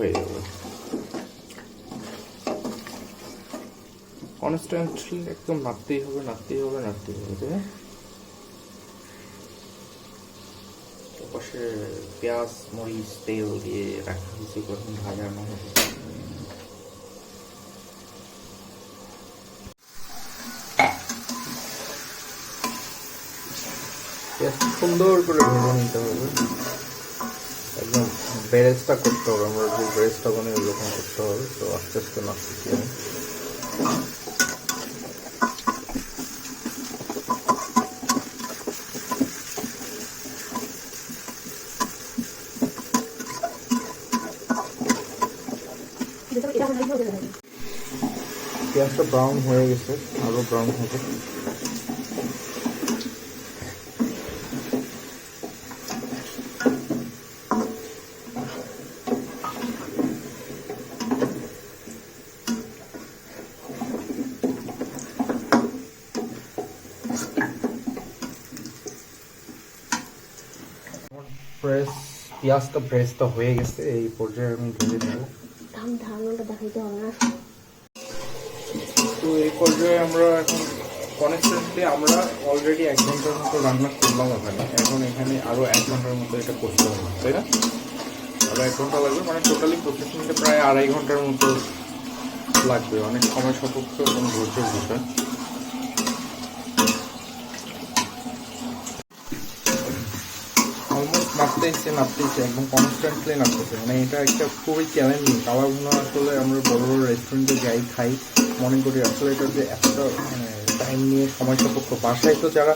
হয়ে যাবে। কনস্ট্যান্টলি একদম নাড়তেই হবে, তাই না? পাশে পেঁয়াজ, মরিচ, তেল দিয়ে রাখা হয়েছে, কখন ভাজানো হবে। পেঁয়াজটা সুন্দর করে ভেজে নিতে হবে, একদম বেরেস্তা করতে হবে। আমরা যে বেরেস্তা বানাই ওরকম করতে হবে। তো আস্তে আস্তে নাড়তেছি আমি। পেঁয়াজটা ব্রাউন হয়ে গেছে, আরো ব্রাউন হবে। পেঁয়াজটা ব্রেস্তা হয়ে গেছে, এই পর্যায়ে আমি ঢেলে দেব। তো এই পর্যায়ে আমরা এখন কনস্ট্যান্টলি আমরা অলরেডি 1 ঘন্টার মতো রান্না করলাম ওখানে। এখন এখানে আরো 1 ঘন্টার মতো এটা করতে হবে, তাই না? আরো 1 ঘন্টা লাগবে, মানে টোটালি প্রসেসিংটা প্রায় 2.5 ঘন্টার মতো লাগবে। অনেক সময় সাপেক্ষ এবং ধৈর্যের বিষয়। নাড়তেইছে একদম কনস্ট্যান্টলি নাড়তেছে। মানে এটা একটা খুবই চ্যালেঞ্জিং। কালা ভুনা আসলে আমরা বড় বড় রেস্টুরেন্টে যাই খাই, মনে করি আসলে এটা যে এতটা মানে টাইম নিয়ে সময় সাপেক্ষ। বাসায় তো যারা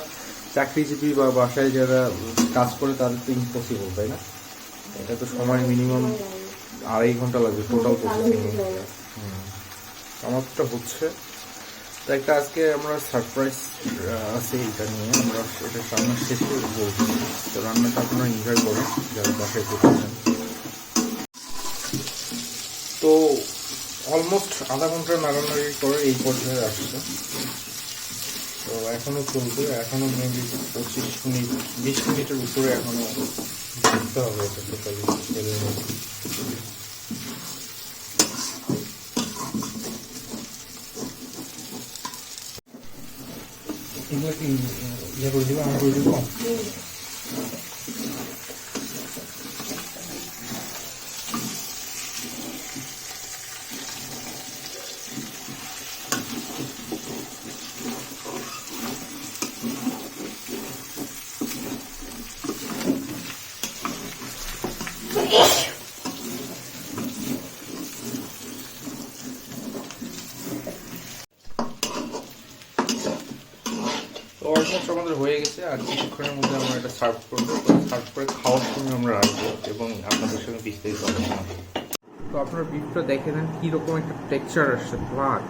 চাকরিজীবী বা বাসায় যারা কাজ করে তাদের তো ইম্পসিবল, তাই না? এটা তো সময় মিনিমাম 2.5 ঘন্টা লাগবে টোটাল প্রসেসিং। আমারটা হচ্ছে তো একটা আজকে আমরা সারপ্রাইজ আছে এটা নিয়ে, আমরা এটা রান্নার শেষে বলছি। তো রান্নাটা আপনারা এনজয় করেন যারা বাসায় করতেছেন। তো অলমোস্ট আধা ঘন্টা নাড়ানাড়ি করে এই পর্যায়ে আসছে। তো এখনও চলবে, এখনও মেবি 25 মিনিট 20 মিনিটের উপরে এখনও ঘুরতে হবে এটা টোটালি। এগুলো কি ইয়ে করে দেবো, আমরা করে দেবো। অলমোস্ট আমাদের হয়ে গেছে, আর কিছুক্ষণের মধ্যে আমরা এটা সার্ভ করবো। সার্ভ করে খাওয়ার সময় আমরা রাখবো এবং আপনাদের সঙ্গে বিস্তারিত আলোচনা করবো। তো আপনারা বিফটা দেখে নেন কীরকম একটা টেক্সচার আসছে। প্লাক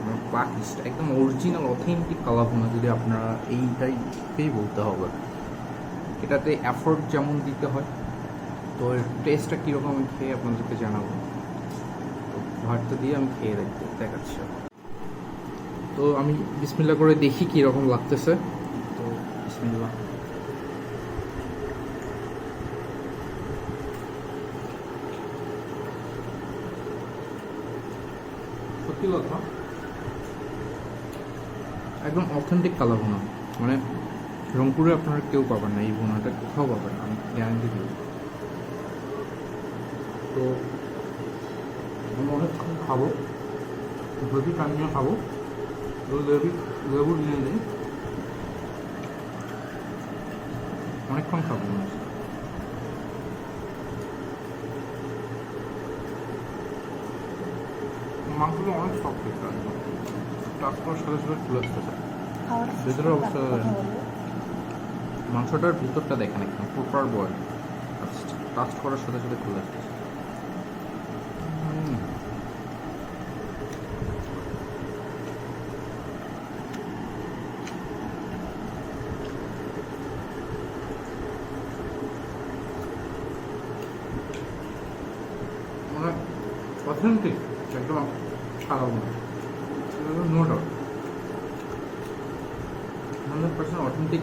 একদম অরিজিনাল অথেন্টিক কালা ভুনা, যদি আপনারা এইটাই বলতে হবে। এটাতে এফোর্ট যেমন দিতে হয়, তো এর টেস্টটা কীরকম আমি খেয়ে আপনাদেরকে জানাবো। তো ভাতটা দিয়ে আমি খেয়ে দেখাচ্ছি। তো আমি বিসমিল্লাহ করে দেখি কীরকম লাগতেছে। তো বিসমিল্লাহ। সত্যি কথা, একদম অথেন্টিক কালা ভুনা। মানে রংপুরে আপনারা কেউ পাবেন না, এই ভুনাটা কোথাও পাবেন না, আমি গ্যারান্টি দিই। তো আমি অনেকক্ষণ খাবো, যদি টানিয়ে খাবো, লেবু নিয়ে নিই, অনেকক্ষণ খাবো। মাংসটা অনেক সফট, টাচ করার সাথে সাথে খুলে আসতেছে। ভেতরের অবস্থা মাংসটার ভিতরটা দেখেন একদম প্রপার বয়েল, টাচ করার সাথে সাথে খুলে আসতেছে। মানে অথেন্টিক একদম খারাপ না, নো ডাউট 100% অথেন্টিক।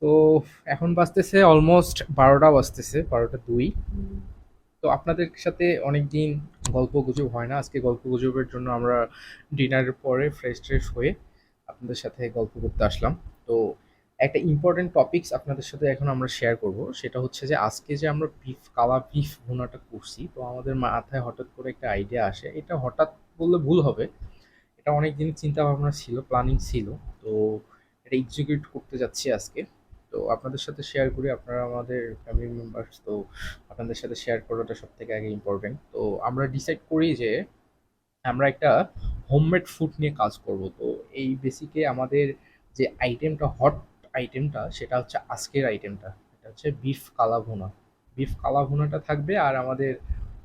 তো এখন বাজতেছে অলমোস্ট 12টা বাজতেছে, 12টা 2। তো আপনাদের সাথে অনেকদিন গল্প গুজব হয় না, আজকে গল্প গুজবের জন্য আমরা ডিনারের পরে ফ্রেশ ট্রেশ হয়ে আপনাদের সাথে গল্প করতে আসলাম। তো একটা ইম্পর্টেন্ট টপিকস আপনাদের সাথে এখন আমরা শেয়ার করব, সেটা হচ্ছে যে আজকে যে আমরা কালা বিফ ভুনাটা করছি, তো আমাদের মাথায় হঠাৎ করে একটা আইডিয়া আসে। এটা হঠাৎ বললে ভুল হবে, এটা অনেক দিন চিন্তা ভাবনা ছিল, প্ল্যানিং ছিল। তো এটা এক্সিকিউট করতে যাচ্ছি আজকে। তো আপনাদের সাথে শেয়ার করি, আপনারা আমাদের ফ্যামিলি মেম্বার্স, তো আপনাদের সাথে শেয়ার করাটা সব থেকে আগে ইম্পর্টেন্ট। তো আমরা ডিসাইড করি যে আমরা একটা হোমমেড ফুড নিয়ে কাজ করব। তো এই বেসিকে আমাদের যে আইটেমটা, হট আইটেমটা, সেটা হচ্ছে আজকের আইটেমটা, এটা হচ্ছে বিফ কালা ভুনা। বিফ কালা ভুনাটা থাকবে, আর আমাদের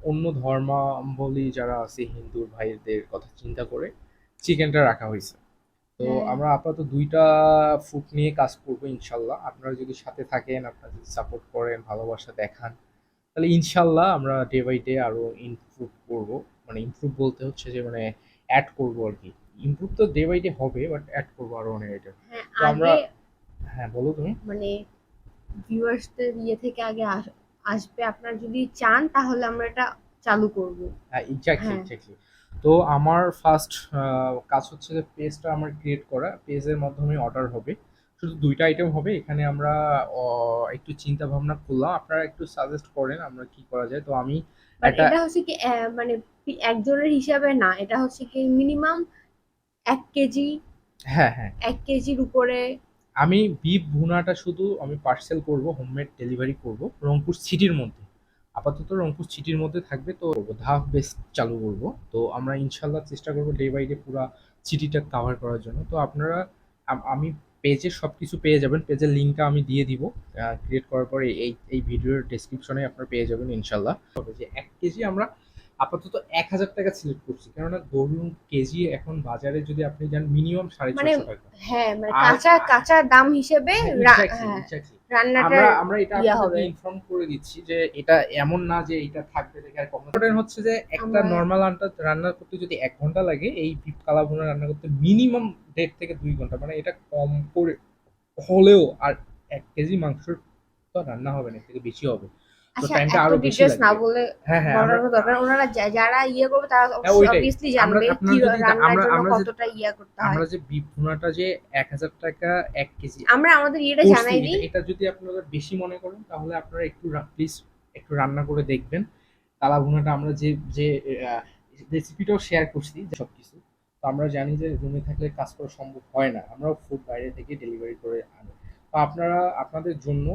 অন্য ধর্মাবলী যারা আছে হিন্দু ভাইদের কথা চিন্তা করে চিকেনটা রাখা হয়েছে। তো হ্যাঁ, আমরা আপাতত দুইটা ফুড নিয়ে কাজ করবো ইনশাল্লাহ। আপনারা যদি সাথে থাকেন, আপনারা যদি সাপোর্ট করেন, ভালোবাসা দেখান, তাহলে ইনশাল্লাহ আমরা ডে বাই ডে আরো ইমপ্রুভ করব। মানে ইমপ্রুভ বলতে হচ্ছে যে মানে অ্যাড করব আর কি। ইমপ্রুভ তো ডে বাই ডে হবে, বাট অ্যাড করবো আরো অনেক আইটেম। হ্যাঁ, তো আমরা, আগে হ্যাঁ বলো তুমি। মানে ভিউয়ার্সদের ইয়ে থেকে আগে আসবে। আপনারা যদি চান তাহলে আমরা এটা চালু করব। হ্যাঁ, এক্স্যাক্টলি হ্যাঁ, এক্স্যাক্টলি। তো আমার ফার্স্ট কাজ হচ্ছে যে পেজটা আমার ক্রিয়েট করা, পেজের মাধ্যমে অর্ডার হবে। শুধু দুইটা আইটেম হবে এখানে। আমরা একটু চিন্তা ভাবনা করলাম, আপনারা একটু সাজেস্ট করেন আমরা কি করা যায়। তো আমি বাট একটা, এটা হচ্ছে কি মানে একজনের হিসাবে না, এটা হচ্ছে কি মিনিমাম 1 কেজি, হ্যাঁ হ্যাঁ, 1 কেজির উপরে। আমি বিফ ভুনাটা শুধু আমি পার্সেল করব, হোমমেড ডেলিভারি করব রংপুর সিটির মধ্যে। আপাতত রংপুর সিটির মধ্যে থাকবে। তো ধাপ বেস চালু করব। তো আমরা ইনশাল্লাহ চেষ্টা করব ডে বাই ডে পুরো সিটিটা কভার করার জন্য। তো আপনারা আমি পেজে সব কিছু পেয়ে যাবেন, পেজের লিঙ্কটা আমি দিয়ে দিব ক্রিয়েট করার পরে। এই এই ভিডিওর ডেসক্রিপশনে আপনারা পেয়ে যাবেন ইনশাল্লাহ। তবে যে 1 কেজি আমরা আপাতত 1,000 টাকা সিলেক্ট করছি, কেননা গরুর কেজি এখন বাজারে যদি আপনি যান মিনিমাম সাড়ে মানে 600 টাকা। হ্যাঁ, মানে আর কাঁচা কাঁচা দাম হিসেবে হ্যাঁ, এক্স্যাক্টলি হ্যাঁ, এক্স্যাক্টলি। আমরা রান্নাটার আমরা এটা ইয়া আপনাদেরকে হবে। ইনফর্ম করে দিচ্ছি যে এটা এমন না যে এটা থাকবে দেখে আর কম। ইম্পর্টেন্ট হচ্ছে যে একটা আমার নর্মাল আনটা রান্না করতে যদি 1 ঘন্টা লাগে, এই বিফ কালাভুনা রান্না করতে মিনিমাম 1.5 থেকে 2 ঘন্টা। মানে এটা কম করে হলেও, আর 1 কেজি মাংসর তো রান্না হবে না, এর থেকে বেশি হবে। তো আচ্ছা, টাইমটা এত আরো বেশি ডিটেলস না লাগবে। বলে হ্যাঁ হ্যাঁ, আমরা বলার কোনো দরকার, ওনারা যারা ইয়ে করবে তারা হ্যাঁ ওইটাই। অবভিয়াসলি আমরা জানবে কি আপনারা যদি রান্নার আমরা জন্য আমরা যে কতটা ইয়া করতে হয়। আমরা যে বিফ ভুনাটা যে 1,000 টাকা 1 কেজি আমরা আমাদের ইয়েটা করছি, জানাই এটা দিই। এটা যদি আপনারা বেশি মনে করেন তাহলে আপনারা একটু প্লিজ একটু রান্না করে দেখবেন। কালা ভুনাটা আমরা যে যে রেসিপিটাও শেয়ার করছি সবকিছু। তো আমরা জানি যে রুমে থাকলে কাজ করা সম্ভব হয় না, আমরাও ফুড বাইরে থেকে ডেলিভারি করে আনি। তো আপনারা আপনাদের জন্য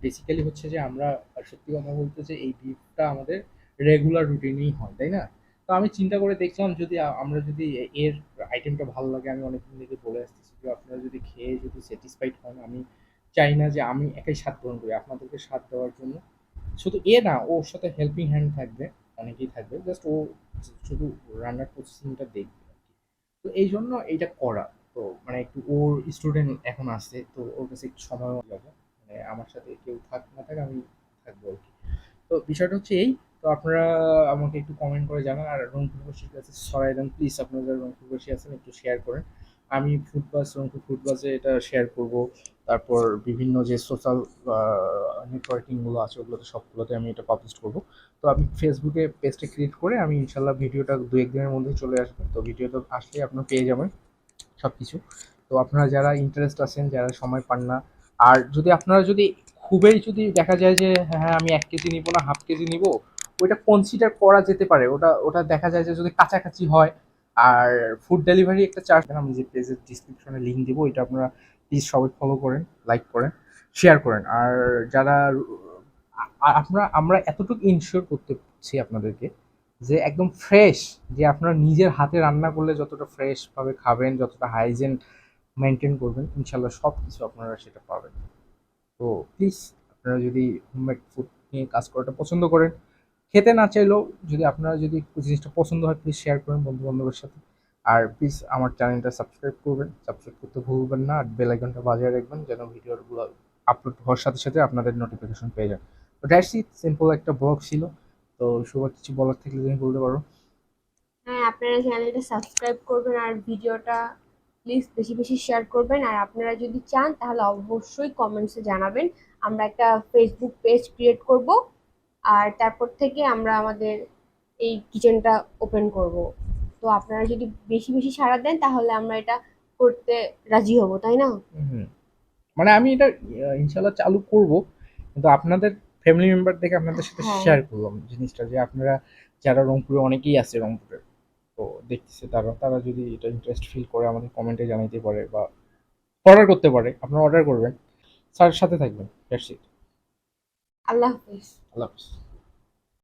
বেসিক্যালি হচ্ছে যে আমরা, সত্যি কথা বলতে, যে এই বিফটা আমাদের রেগুলার রুটিনেই হয়, তাই না? তো আমি চিন্তা করে দেখলাম যদি আমরা যদি এর আইটেমটা ভালো লাগে, আমি অনেকদিন থেকে বলে আসতেছি যে আপনারা যদি খেয়ে যদি স্যাটিসফাইড হন, আমি চাই না যে আমি একাই স্বাদ গ্রহণ করি, আপনাদেরকে স্বাদ দেওয়ার জন্য। শুধু এ না, ওর সাথে হেল্পিং হ্যান্ড থাকবে, অনেকেই থাকবে, জাস্ট ও শুধু রান্নার প্রসেসিংটা দেখবে আর কি। তো এই জন্য এইটা করা। তো মানে একটু ওর স্টুডেন্ট এখন আসছে, তো ওর কাছে একটু সময় যাবে। মানে আমার সাথে কেউ থাক না থাক, আমি থাকবো আর কি। তো বিষয়টা হচ্ছে এই। তো আপনারা আমাকে একটু কমেন্ট করে জানান, আর রংপুরবাসীর কাছে ছড়াই দেন প্লিজ। আপনারা যারা রংপুরবাসী আছেন একটু শেয়ার করেন। আমি ফুডবাস, রংপুর ফুডবাসে এটা শেয়ার করব। তারপর বিভিন্ন যে সোশ্যাল নেটওয়ার্কিংগুলো আছে ওগুলোতে সবগুলোতে আমি এটা পাবলিশ করব। তো আমি ফেসবুকে পেজটা ক্রিয়েট করে আমি ইনশাল্লাহ ভিডিওটা 2-1 দিনের মধ্যে চলে আসবে। তো ভিডিওটা আসলে আপনারা পেয়ে যাবেন সব কিছু। তো আপনারা যারা ইন্টারেস্ট আছেন, যারা সময় পান না, আর যদি আপনারা যদি খুবই যদি দেখা যায় যে হ্যাঁ আমি 1 কেজি নিব না, হাফ কেজি নিব, ওইটা কনসিডার করা যেতে পারে। ওটা ওটা দেখা যায় যে যদি কাছাকাছি হয়। আর ফুড ডেলিভারি একটা চার্জ, আমি যে পেজের ডিসক্রিপশনে লিঙ্ক দিব, ওইটা আপনারা প্লিজ সবাই ফলো করেন, লাইক করেন, শেয়ার করেন। আর যারা আমরা এতটুকু ইনশিওর করতে পারছি আপনাদেরকে যে একদম ফ্রেশ, যে আপনারা নিজের হাতে রান্না করলে যতটা ফ্রেশ ভাবে খাবেন, যতটা হাইজেন মেনটেন করবেন, ইনশাল্লাহ সব কিছু আপনারা সেটা পাবেন। তো প্লিজ আপনারা যদি হোমমেড ফুড নিয়ে কাজ করাটা পছন্দ করেন, খেতে না চাইলেও যদি আপনারা যদি জিনিসটা পছন্দ হয়, প্লিজ শেয়ার করেন বন্ধু বান্ধবের সাথে। আর প্লিজ আমার চ্যানেলটা সাবস্ক্রাইব করবেন, সাবস্ক্রাইব করতে ভুলবেন না, আর বেল আইকনটা বাজিয়ে রাখবেন যেন ভিডিওগুলো আপলোড হওয়ার সাথে সাথে আপনাদের নোটিফিকেশন পেয়ে যান। তো দ্যাটস ইট, সিম্পল একটা ব্লগ ছিল। তো সবার কিছু বলার থাকলে তুমি বলতে পারো। হ্যাঁ, আপনারা চ্যানেলটা সাবস্ক্রাইব করবেন আর ভিডিওটা প্লিজ বেশি বেশি শেয়ার করবেন। আর আপনারা যদি চান তাহলে অবশ্যই কমেন্টসে জানাবেন। আমরা একটা ফেসবুক পেজ ক্রিয়েট করব, আর তারপর থেকে আমরা আমাদের এই কিচেনটা ওপেন করব। তো আপনারা যদি বেশি বেশি সাড়া দেন তাহলে আমরা এটা করতে রাজি হব, তাই না? হুম, মানে আমি এটা ইনশাল্লাহ চালু করব, কিন্তু আপনাদের ফ্যামিলি মেম্বার থেকে আপনাদের সাথে হ্যাঁ, শেয়ার করলাম জিনিসটা, যে আপনারা যারা রংপুরে, অনেকেই আছে রংপুরে, তো দেখতেছে তারা তারা যদি এটা ইন্টারেস্ট ফিল করে আমাদের কমেন্টে জানাইতে পারে বা অর্ডার করতে পারে, আপনারা অর্ডার করবেন, স্যার সাথে থাকবেন। That's it. আল্লাহ হাফেজ। আল্লাহ হাফিজ।